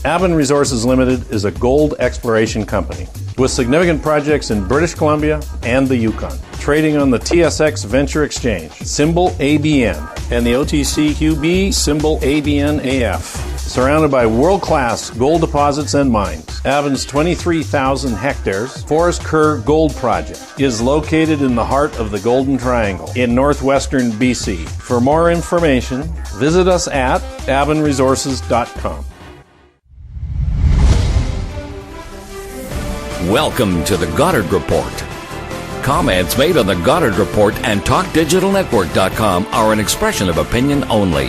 Avon Resources Limited is a gold exploration company with significant projects in British Columbia and the Yukon, trading on the TSX Venture Exchange, symbol ABN, and the OTCQB, symbol ABNAF. Surrounded by world-class gold deposits and mines, Avon's 23,000 hectares Forest Kerr Gold Project is located in the heart of the Golden Triangle in northwestern BC. For more information, visit us at avonresources.com. Welcome to the Goddard Report. Comments made on the Goddard Report and TalkDigitalNetwork.com are an expression of opinion only.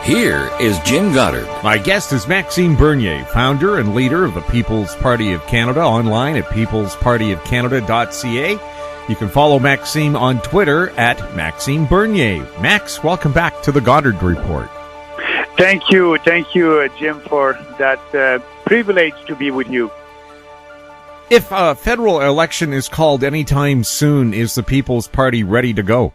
Here is Jim Goddard. My guest is Maxime Bernier, founder and leader of the People's Party of Canada, online at peoplespartyofcanada.ca. You can follow Maxime on Twitter at Maxime Bernier. Max, welcome back to the Goddard Report. Thank you, Jim, for that privilege to be with you. If a federal election is called anytime soon, is the People's Party ready to go?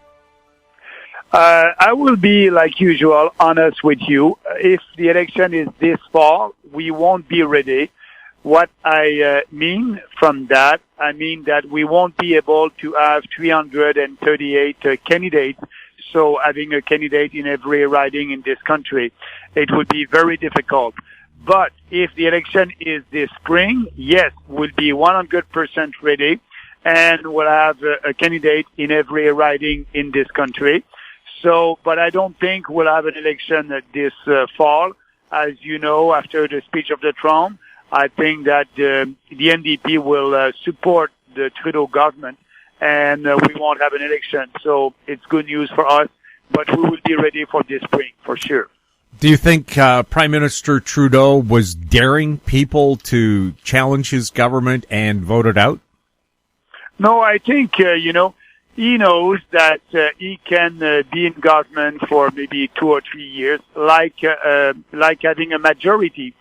I will be, like usual, honest with you. If the election is this fall, we won't be ready. What I mean from that, I mean that we won't be able to have 338 candidates. So having a candidate in every riding in this country, it would be very difficult. But if the election is this spring, yes, we'll be 100% ready, and we'll have a candidate in every riding in this country. So, but I don't think we'll have an election this fall. As you know, after the speech of the Trump, I think that the NDP will support the Trudeau government, and we won't have an election. So it's good news for us, but we will be ready for this spring, for sure. Do you think Prime Minister Trudeau was daring people to challenge his government and vote it out? No, I think, he knows that he can be in government for maybe 2 or 3 years, like having a majority,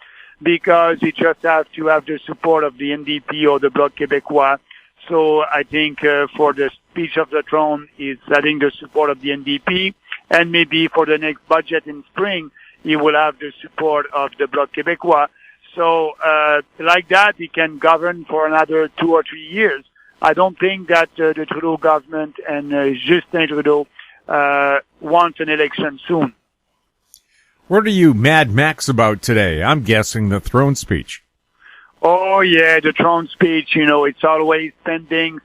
because he just has to have the support of the NDP or the Bloc Québécois. So I think for the speech of the Trump, he's having the support of the NDP, and maybe for the next budget in spring, he will have the support of the Bloc Québécois. So like that, he can govern for another 2 or 3 years. I don't think that the Trudeau government and Justin Trudeau want an election soon. What are you Mad Max about today? I'm guessing the throne speech. Oh, yeah, the throne speech, it's always spending,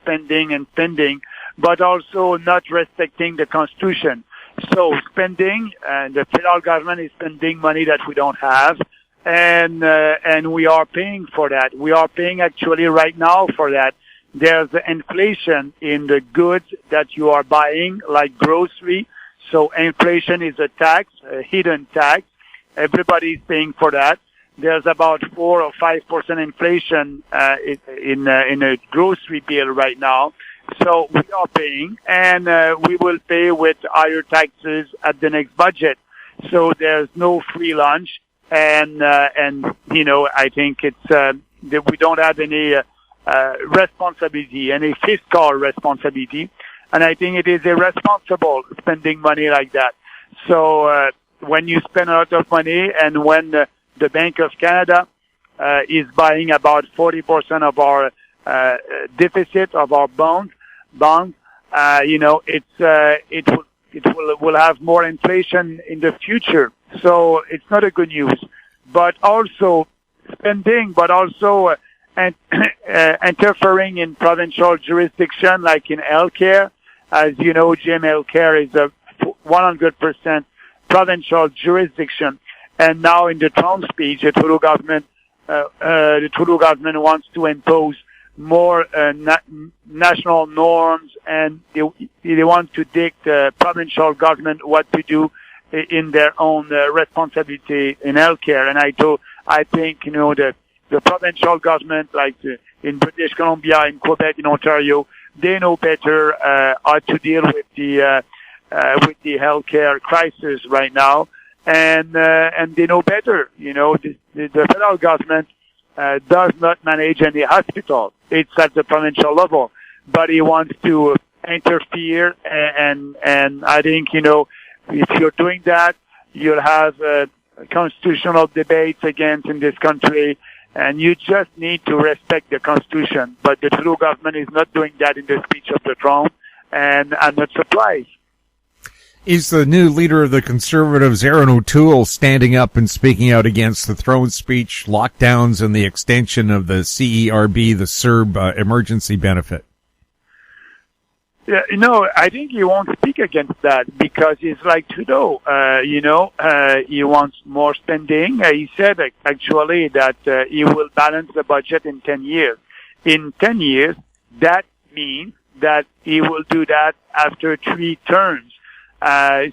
but also not respecting the Constitution. So spending, and the federal government is spending money that we don't have, and we are paying for that. We are paying actually right now for that. There's inflation in the goods that you are buying, like grocery. So inflation is a tax, a hidden tax. Everybody is paying for that. There's about 4 or 5% inflation in a grocery bill right now. So we are paying, and we will pay with higher taxes at the next budget. So there's no free lunch, and I think it's that we don't have any responsibility, any fiscal responsibility, and I think it is irresponsible spending money like that. So when you spend a lot of money, and when the Bank of Canada is buying about 40% of our deficit of our bonds, it will have more inflation in the future. So it's not a good news. But also spending, but also interfering in provincial jurisdiction, like in healthcare. As you know, Jim, healthcare is a 100% provincial jurisdiction. And now in the Trump speech, the Trudeau government wants to impose more national norms, and they want to dictate the provincial government what to do in their own responsibility in healthcare. And I think the provincial government, like in British Columbia, in Quebec, in Ontario, they know better how to deal with the healthcare crisis right now, and they know better. The federal government does not manage any hospital. It's at the provincial level, but he wants to interfere, and I think if you're doing that, you'll have constitutional debates against in this country, and you just need to respect the Constitution. But the Trudeau government is not doing that in the speech of the throne, and I'm not surprised. Is the new leader of the Conservatives, Aaron O'Toole, standing up and speaking out against the throne speech, lockdowns, and the extension of the CERB, the CERB emergency benefit? Yeah, I think he won't speak against that because he's like Trudeau. He wants more spending. He said actually that he will balance the budget in 10 years. In 10 years, that means that he will do that after 3 terms.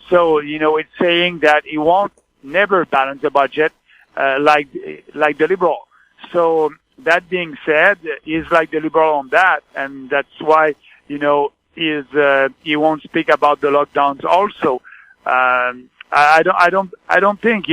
So it's saying that he won't never balance the budget, like the Liberal. So that being said, he's like the Liberal on that, and that's why, he won't speak about the lockdowns also. I don't think,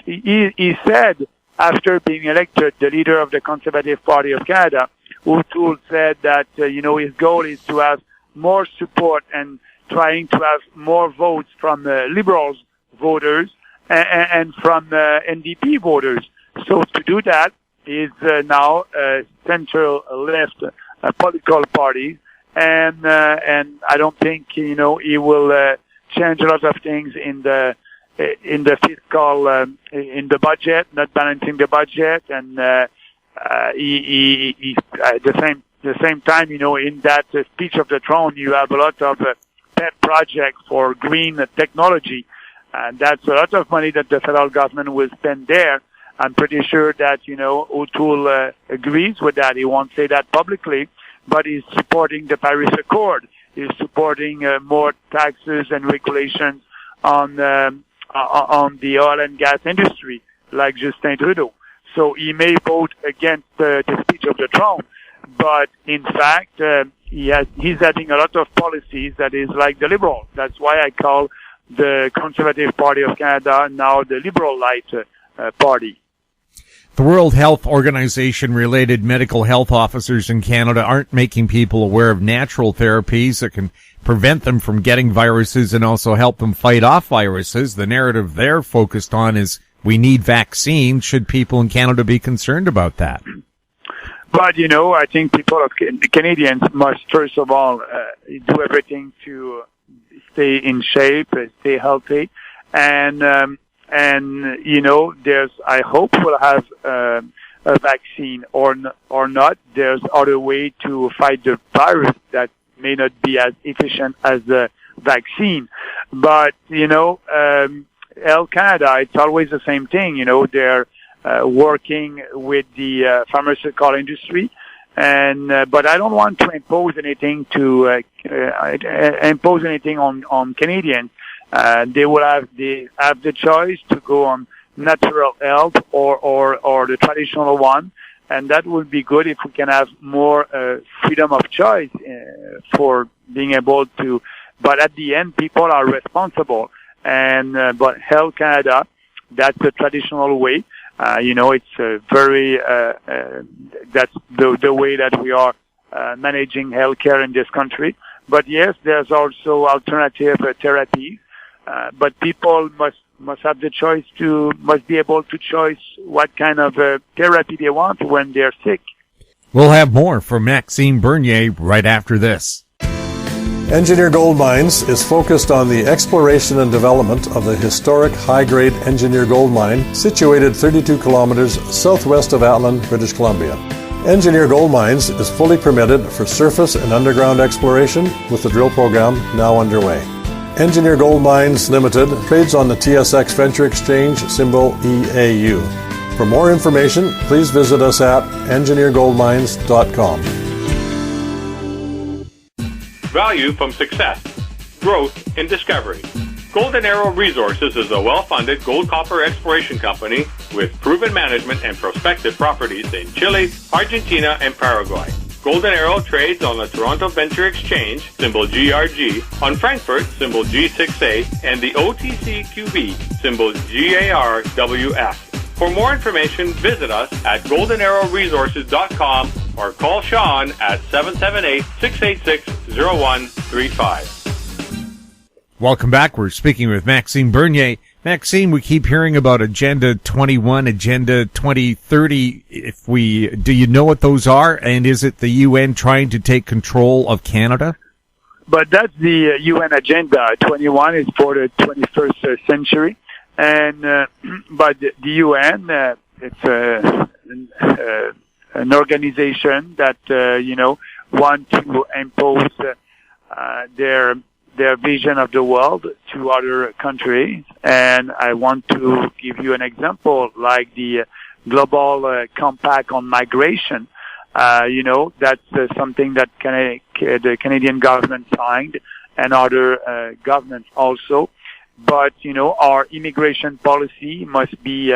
he said after being elected the leader of the Conservative Party of Canada, O'Toole said that, his goal is to have more support and trying to have more votes from Liberals voters and from NDP voters. So to do that is now center-left political parties, and I don't think he will change a lot of things in the fiscal in the budget, not balancing the budget, and he at the same time, in that speech of the throne, you have a lot of pet projects for green technology, and that's a lot of money that the federal government will spend there. I'm pretty sure that, O'Toole agrees with that. He won't say that publicly, but he's supporting the Paris Accord. He's supporting more taxes and regulations on the oil and gas industry, like Justin Trudeau. So he may vote against the speech of the throne, but in fact, he's having a lot of policies that is like the Liberal. That's why I call the Conservative Party of Canada now the Liberal Light Party. The World Health Organization related medical health officers in Canada aren't making people aware of natural therapies that can prevent them from getting viruses and also help them fight off viruses. The narrative they're focused on is we need vaccines. Should people in Canada be concerned about that? But, I think Canadians must first of all do everything to stay in shape, stay healthy, and I hope we'll have a vaccine or not. There's other way to fight the virus that may not be as efficient as the vaccine. But, Health Canada, it's always the same thing. They're working with the pharmaceutical industry, and but I don't want to impose anything on Canadians. They have the choice to go on natural health or the traditional one, and that would be good if we can have more freedom of choice for being able to. But at the end, people are responsible, and but Health Canada, that's the traditional way. It's very that's the way that we are managing healthcare in this country. But yes, there's also alternative therapies. But people must have the choice must be able to choose what kind of therapy they want when they're sick. We'll have more from Maxime Bernier right after this. Engineer Gold Mines is focused on the exploration and development of the historic high-grade Engineer Gold Mine situated 32 kilometers southwest of Atlan, British Columbia. Engineer Gold Mines is fully permitted for surface and underground exploration with the drill program now underway. Engineer Gold Mines Limited trades on the TSX Venture Exchange, symbol EAU. For more information, please visit us at engineergoldmines.com. Value from success, growth in discovery. Golden Arrow Resources is a well-funded gold-copper exploration company with proven management and prospective properties in Chile, Argentina, and Paraguay. Golden Arrow trades on the Toronto Venture Exchange, symbol GRG, on Frankfurt, symbol G6A, and the OTCQB, symbol GARWF. For more information, visit us at goldenarrowresources.com or call Sean at 778-686-0135. Welcome back. We're speaking with Maxime Bernier, Maxime, we keep hearing about Agenda 21, Agenda 2030. Do you know what those are? And is it the UN trying to take control of Canada? But that's the UN Agenda 21 is for the 21st century. And, but the UN, it's an organization that, want to impose, their vision of the world to other countries. And I want to give you an example, like the Global Compact on Migration. That's something that the Canadian government signed and other governments also. But, our immigration policy must be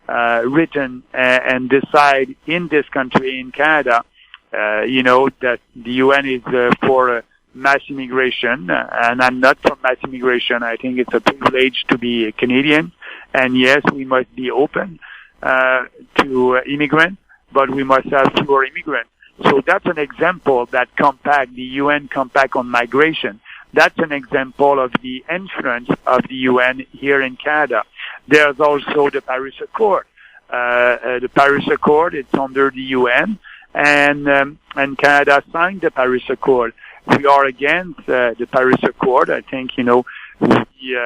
written and decide in this country, in Canada, that the UN is for mass immigration, and I'm not for mass immigration. I think it's a privilege to be a Canadian, and yes, we must be open to immigrants, but we must have fewer immigrants. So that's an example, that compact, the UN Compact on Migration. That's an example of the influence of the UN here in Canada. There's also the Paris Accord. The Paris Accord, it's under the UN, and Canada signed the Paris Accord. We are against the Paris Accord. I think, we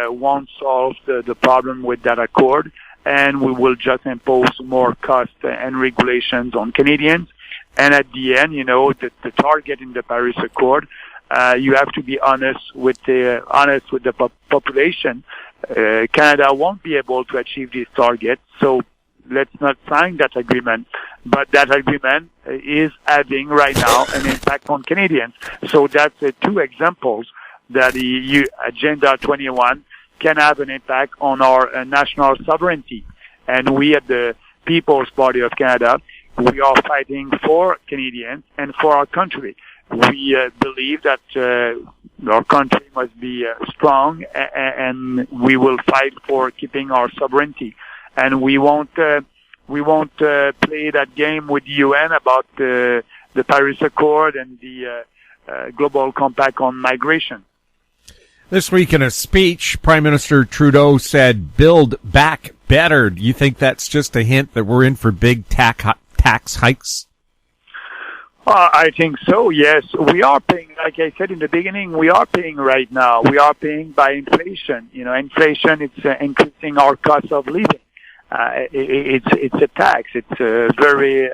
won't solve the problem with that accord, and we will just impose more costs and regulations on Canadians. And at the end, the target in the Paris Accord, you have to be honest with the population. Canada won't be able to achieve this target, so let's not sign that agreement. But that agreement is having right now an impact on Canadians. So that's two examples that the Agenda 21 can have an impact on our national sovereignty. And we at the People's Party of Canada, we are fighting for Canadians and for our country. We believe that our country must be strong, and we will fight for keeping our sovereignty. And we won't play that game with the UN about the Paris Accord and the Global Compact on Migration. This week in a speech, Prime Minister Trudeau said, "Build back better." Do you think that's just a hint that we're in for big tax hikes? I think so, yes. We are paying, like I said in the beginning, we are paying right now. We are paying by inflation. Inflation, it's increasing our cost of living. It's a tax. It's a very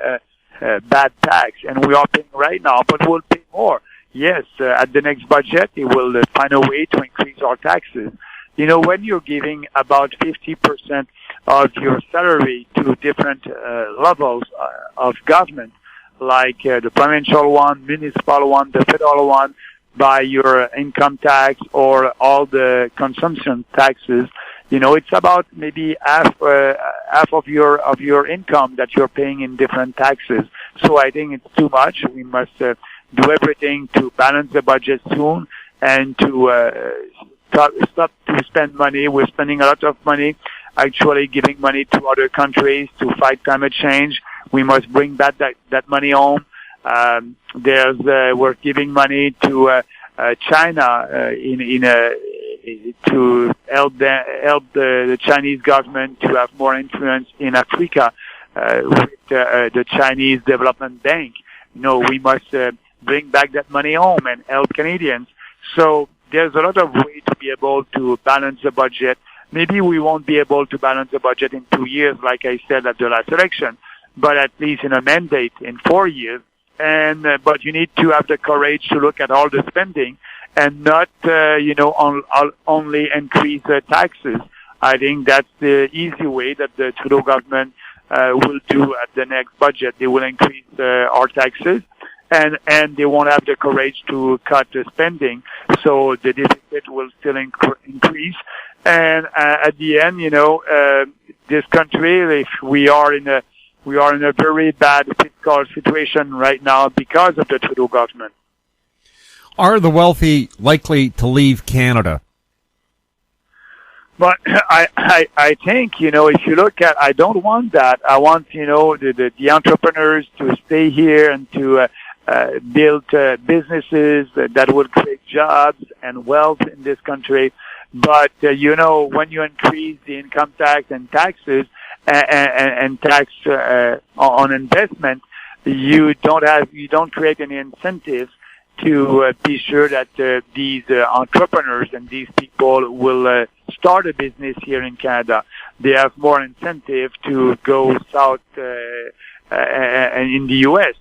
bad tax, and we are paying right now, but we'll pay more. Yes, at the next budget, it will find a way to increase our taxes. When you're giving about 50% of your salary to different levels of government, like the provincial one, municipal one, the federal one, by your income tax or all the consumption taxes, it's about maybe half of your income that you're paying in different taxes. So I think it's too much. We must do everything to balance the budget soon and to stop to spend money. We're spending a lot of money actually giving money to other countries to fight climate change. We must bring back that money home. We're giving money to China to help the Chinese government to have more influence in Africa with the Chinese Development Bank. We must bring back that money home and help Canadians. So there's a lot of ways to be able to balance the budget. Maybe we won't be able to balance the budget in 2 years, like I said at the last election, but at least in a mandate in 4 years. But you need to have the courage to look at all the spending and not, only increase the taxes. I think that's the easy way that the Trudeau government will do at the next budget. They will increase our taxes, and they won't have the courage to cut the spending. So the deficit will still increase. And at the end, this country, if we are in a very bad fiscal situation right now because of the Trudeau government. Are the wealthy likely to leave Canada? But I think, if you look at, I don't want that. I want, the entrepreneurs to stay here and to build businesses that will create jobs and wealth in this country. But, when you increase the income tax and taxes and tax on investment, you don't create any incentives to be sure that these entrepreneurs and these people will start a business here in Canada. They have more incentive to go south in the U.S.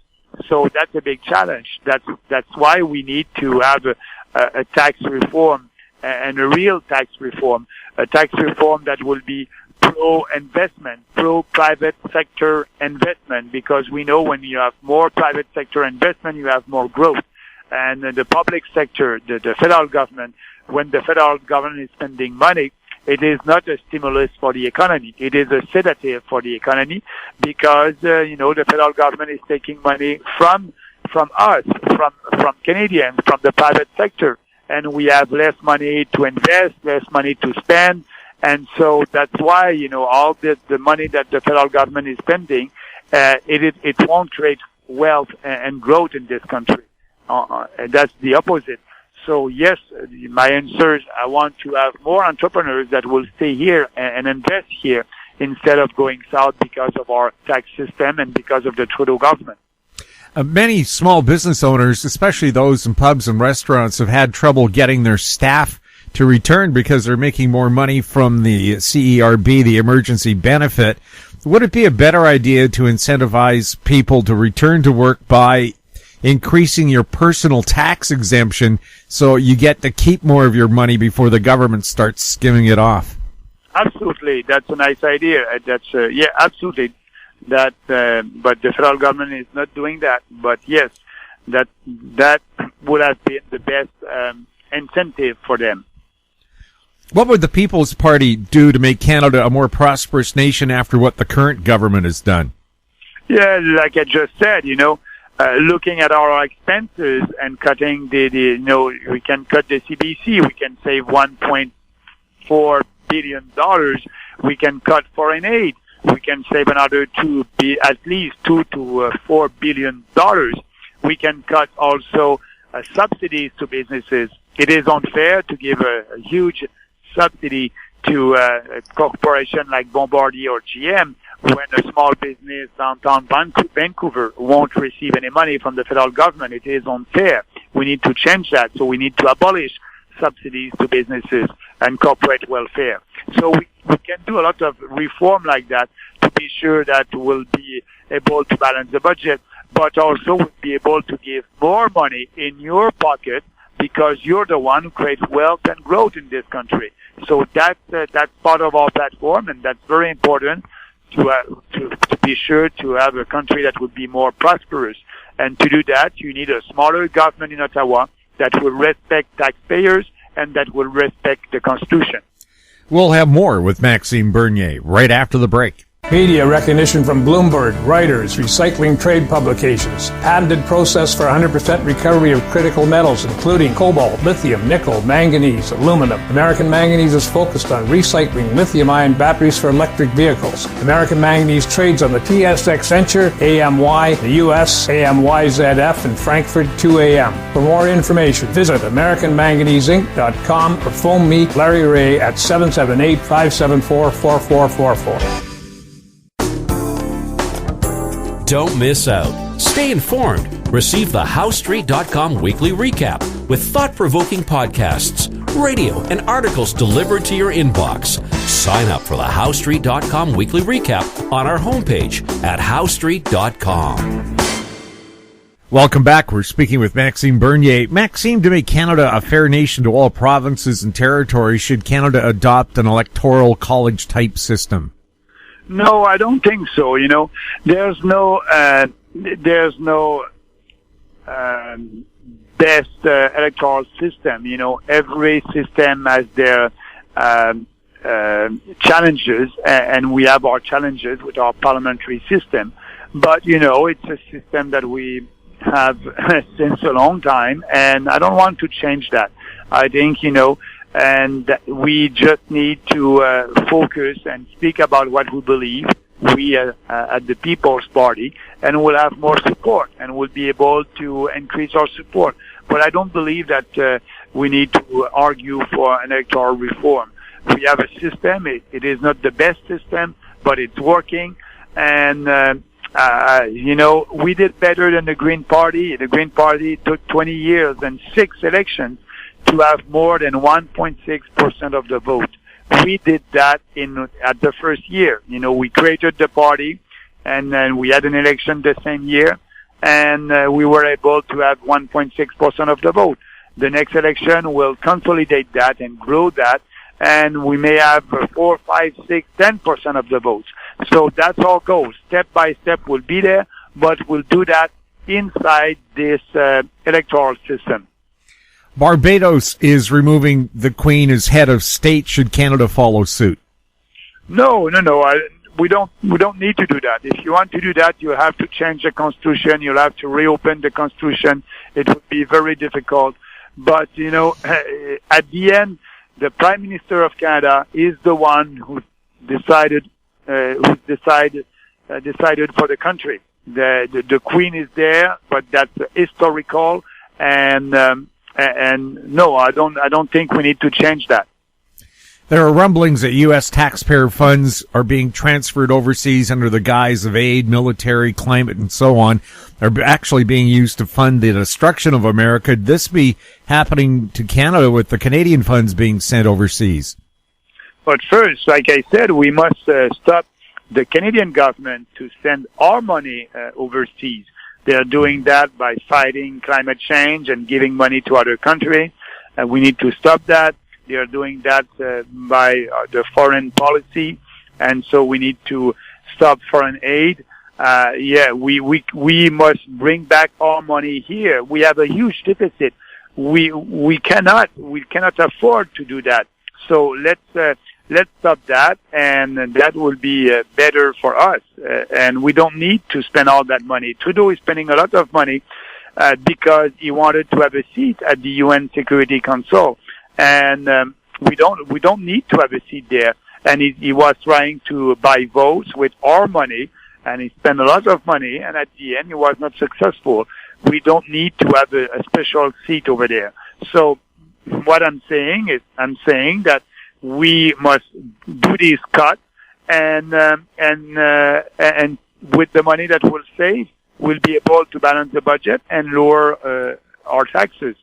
So that's a big challenge. That's why we need to have a tax reform and a real tax reform, a tax reform that will be pro-investment, pro-private sector investment, because we know when you have more private sector investment, you have more growth. And the public sector, the federal government, when the federal government is spending money, it is not a stimulus for the economy. It is a sedative for the economy because, the federal government is taking money from us, from Canadians, from the private sector. And we have less money to invest, less money to spend. And so that's why, all the money that the federal government is spending, it won't create wealth and growth in this country. That's the opposite. So yes, my answer is I want to have more entrepreneurs that will stay here and invest here instead of going south because of our tax system and because of the Trudeau government. Many small business owners, especially those in pubs and restaurants, have had trouble getting their staff to return because they're making more money from the CERB, the emergency benefit. Would it be a better idea to incentivize people to return to work by increasing your personal tax exemption so you get to keep more of your money before the government starts skimming it off? Absolutely. That's a nice idea. Absolutely. But the federal government is not doing that. But yes, that would have been the best incentive for them. What would the People's Party do to make Canada a more prosperous nation after what the current government has done? Yeah, like I just said, looking at our expenses and cutting we can cut the CBC, we can save $1.4 billion, we can cut foreign aid, we can save another at least $2 to $4 billion. We can cut also subsidies to businesses. It is unfair to give a huge subsidy to a corporation like Bombardier or GM when a small business downtown Vancouver won't receive any money from the federal government. It is unfair. We need to change that. So we need to abolish subsidies to businesses and corporate welfare. So we can do a lot of reform like that to be sure that we'll be able to balance the budget, but also we'll be able to give more money in your pocket because you're the one who creates wealth and growth in this country. So that's part of our platform, and that's very important to be sure to have a country that would be more prosperous. And to do that, you need a smaller government in Ottawa that will respect taxpayers and that will respect the Constitution. We'll have more with Maxime Bernier right after the break. Media recognition from Bloomberg, Reuters, recycling trade publications, patented process for 100% recovery of critical metals, including cobalt, lithium, nickel, manganese, aluminum. American Manganese is focused on recycling lithium-ion batteries for electric vehicles. American Manganese trades on the TSX Venture, AMY, the US, AMYZF, and Frankfurt 2AM. For more information, visit AmericanManganeseInc.com or phone me, Larry Ray, at 778-574-4444. Don't miss out. Stay informed. Receive the HowStreet.com weekly recap with thought-provoking podcasts, radio, and articles delivered to your inbox. Sign up for the HowStreet.com weekly recap on our homepage at HowStreet.com. Welcome back. We're speaking with Maxime Bernier. Maxime, to make Canada a fair nation to all provinces and territories, should Canada adopt an electoral college-type system? No, I don't think so. There's no best electoral system. Every system has their challenges, and we have our challenges with our parliamentary system. But it's a system that we have since a long time, and I don't want to change that. I think and we just need to focus and speak about what we believe, we at the People's Party, and we'll have more support, and we'll be able to increase our support. But I don't believe that we need to argue for an electoral reform. We have a system. It is not the best system, but it's working. And, we did better than the Green Party. The Green Party took 20 years and 6 elections to have more than 1.6% of the vote. We did that at the first year. We created the party, and then we had an election the same year, and we were able to have 1.6% of the vote. The next election will consolidate that and grow that, and we may have 4, 5, 6, 10% of the votes. So that's our goal. Step by step, we'll be there, but we'll do that inside this electoral system. Barbados is removing the Queen as head of state. Should Canada follow suit? No. We don't need to do that. If you want to do that, you have to change the Constitution. You'll have to reopen the Constitution. It would be very difficult. But, at the end, the Prime Minister of Canada is the one who decided for the country. The Queen is there, but that's historical. And no, I don't think we need to change that. There are rumblings that U.S. taxpayer funds are being transferred overseas under the guise of aid, military, climate, and so on. They're actually being used to fund the destruction of America. Could this be happening to Canada with the Canadian funds being sent overseas? But first, like I said, we must stop the Canadian government to send our money overseas. They are doing that by fighting climate change and giving money to other countries. We need to stop that. They are doing that by the foreign policy, and so we need to stop foreign aid. We must bring back our money here. We have a huge deficit. We cannot afford to do that. So let's stop that, and that will be better for us. And we don't need to spend all that money. Trudeau is spending a lot of money because he wanted to have a seat at the UN Security Council. And we don't need to have a seat there. And he was trying to buy votes with our money, and he spent a lot of money, and at the end he was not successful. We don't need to have a special seat over there. So what I'm saying is, that we must do this cut, and with the money that we'll save, we'll be able to balance the budget and lower our taxes.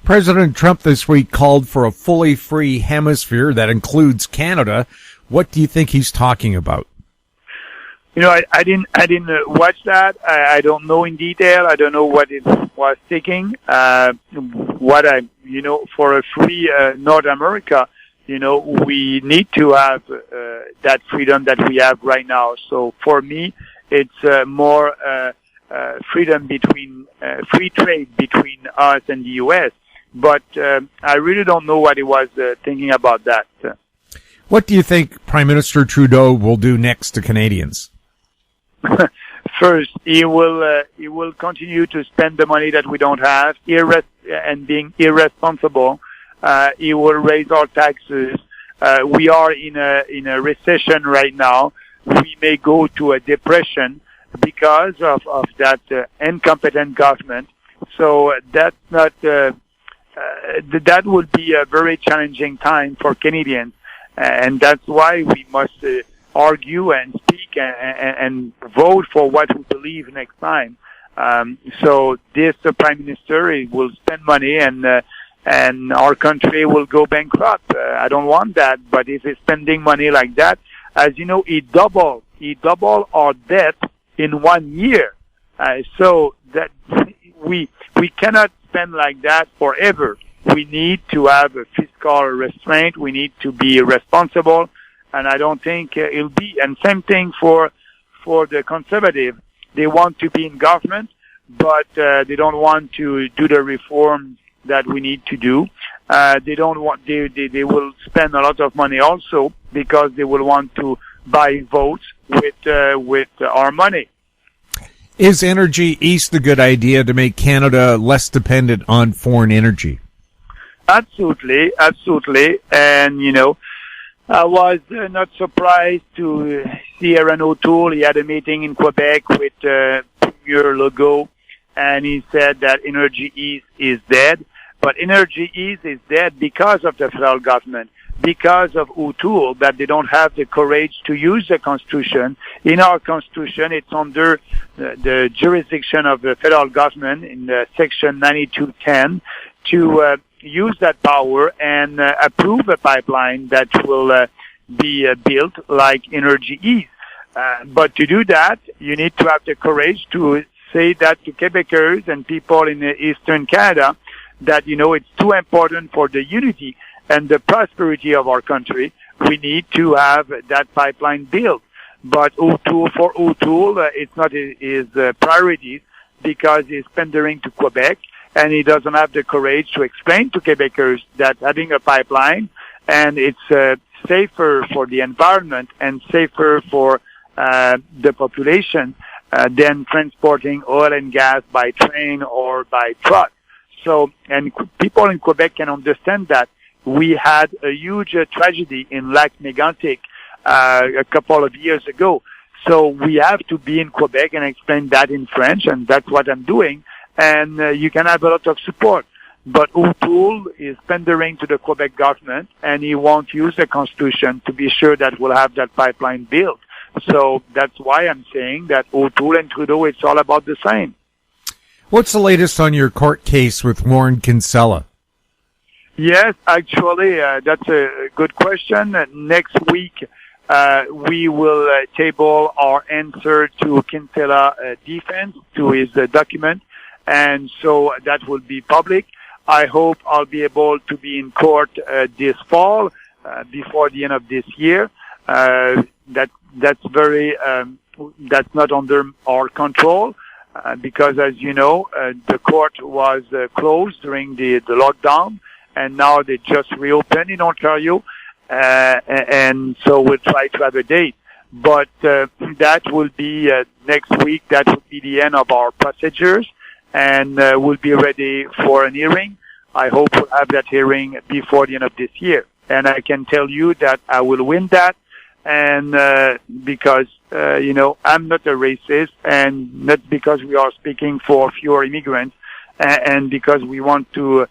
President Trump this week called for a fully free hemisphere that includes Canada. What do you think he's talking about? I didn't watch that. I don't know in detail. I don't know what it was thinking. For a free North America, we need to have that freedom that we have right now. So for me, it's more freedom between free trade between us and the U.S. But I really don't know what he was thinking about that. What do you think Prime Minister Trudeau will do next to Canadians? First, he will continue to spend the money that we don't have, and being irresponsible. He will raise our taxes. We are in a recession right now. We may go to a depression because of that incompetent government. So that's not. That would be a very challenging time for Canadians, and that's why we must argue and speak and vote for what we believe next time. So this Prime Minister will spend money, and our country will go bankrupt. I don't want that, but if he's spending money like that, as you know, he doubled our debt in 1 year. So that we cannot spend like that forever. We need to have a fiscal restraint. We need to be responsible, and I don't think it'll be. And same thing for the conservative. They want to be in government, but they don't want to do the reforms that we need to do. They don't want. They will spend a lot of money also because they will want to buy votes with our money. Is Energy East a good idea to make Canada less dependent on foreign energy? Absolutely. And, I was not surprised to see Aaron O'Toole. He had a meeting in Quebec with Premier Legault, and he said that Energy East is dead. But Energy East is dead because of the federal government, because of O'Toole, that they don't have the courage to use the Constitution. In our Constitution, it's under the jurisdiction of the federal government in Section 9210 to use that power and approve a pipeline that will be built like Energy East. But to do that, you need to have the courage to say that to Quebecers and people in Eastern Canada that, it's too important for the unity and the prosperity of our country. We need to have that pipeline built. But O'Toole, it's not his priorities because he's pandering to Quebec and he doesn't have the courage to explain to Quebecers that having a pipeline and it's safer for the environment and safer for the population than transporting oil and gas by train or by truck. So, and people in Quebec can understand that. We had a huge tragedy in Lac Mégantic a couple of years ago. So we have to be in Quebec and explain that in French, and that's what I'm doing. And you can have a lot of support. But O'Toole is pandering to the Quebec government, and he won't use the Constitution to be sure that we'll have that pipeline built. So that's why I'm saying that O'Toole and Trudeau, it's all about the same. What's the latest on your court case with Warren Kinsella? Yes, actually, that's a good question. Next week, we will table our answer to Kinsella defense, to his document, and so that will be public. I hope I'll be able to be in court this fall, before the end of this year. That's not under our control, because as you know, the court was closed during the lockdown, and now they just reopened in Ontario, and so we'll try to have a date. But that will be next week. That will be the end of our procedures, and we'll be ready for an hearing. I hope we'll have that hearing before the end of this year. And I can tell you that I will win that, and because I'm not a racist, and not because we are speaking for fewer immigrants, and because we want to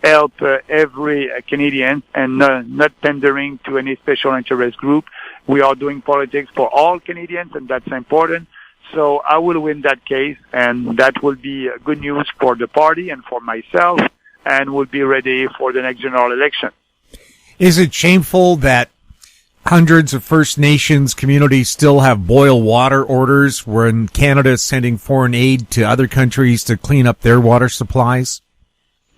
help every Canadian and not pandering to any special interest group. We are doing politics for all Canadians, and that's important. So I will win that case, and that will be good news for the party and for myself, and we'll be ready for the next general election. Is it shameful that hundreds of First Nations communities still have boil water orders when Canada is sending foreign aid to other countries to clean up their water supplies?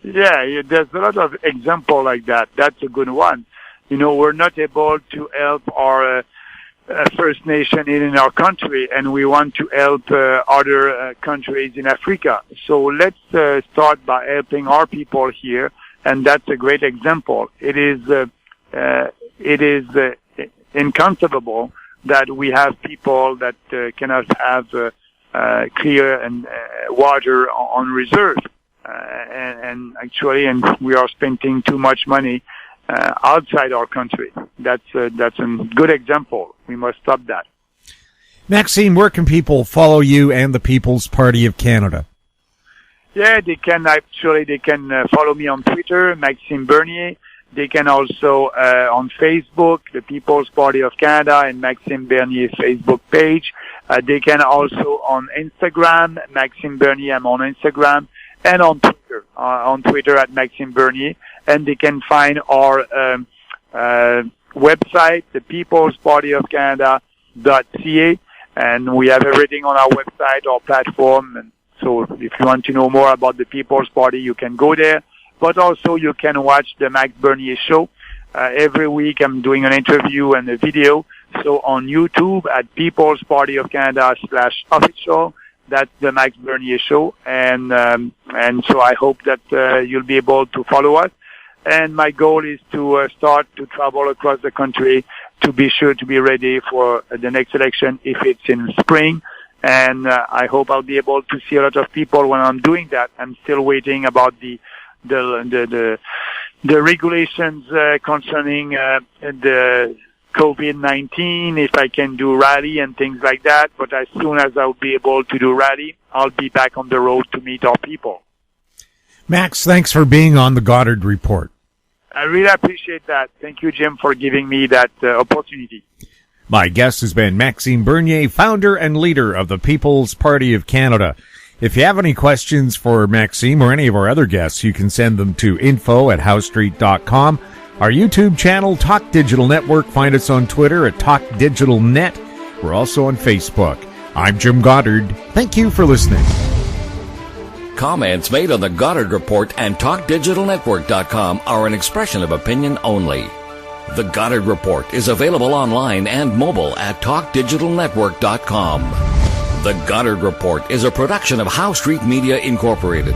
Yeah, there's a lot of examples like that. That's a good one. We're not able to help our First Nation in our country, and we want to help other countries in Africa. So let's start by helping our people here, and that's a great example. It is inconceivable that we have people that cannot have clear and water on reserve. And we are spending too much money outside our country. That's a good example. We must stop that. Maxime, where can people follow you and the People's Party of Canada? Yeah, they can follow me on Twitter, Maxime Bernier. They can also on Facebook, the People's Party of Canada and Maxime Bernier Facebook page. They can also on Instagram, Maxime Bernier. I'm on Instagram. And on Twitter at Maxime Bernier, and they can find our website, the People's Party of Canada.ca, and we have everything on our website, our platform. And so, if you want to know more about the People's Party, you can go there. But also, you can watch the Max Bernier show. Every week, I'm doing an interview and a video. So on YouTube at People's Party of Canada /official. That's the Max Bernier show, and so I hope that you'll be able to follow us. And my goal is to start to travel across the country to be sure to be ready for the next election if it's in spring. And I hope I'll be able to see a lot of people when I'm doing that. I'm still waiting about the regulations concerning the COVID-19, if I can do rally and things like that. But as soon as I'll be able to do rally, I'll be back on the road to meet our people. Max, thanks for being on the Goddard Report. I really appreciate that. Thank you, Jim, for giving me that opportunity. My guest has been Maxime Bernier, founder and leader of the People's Party of Canada. If you have any questions for Maxime or any of our other guests, you can send them to info@howstreet.com. Our YouTube channel, Talk Digital Network. Find us on Twitter at Talk Digital Net. We're also on Facebook. I'm Jim Goddard. Thank you for listening. Comments made on the Goddard Report and TalkDigitalNetwork.com are an expression of opinion only. The Goddard Report is available online and mobile at TalkDigitalNetwork.com. The Goddard Report is a production of Howe Street Media Incorporated.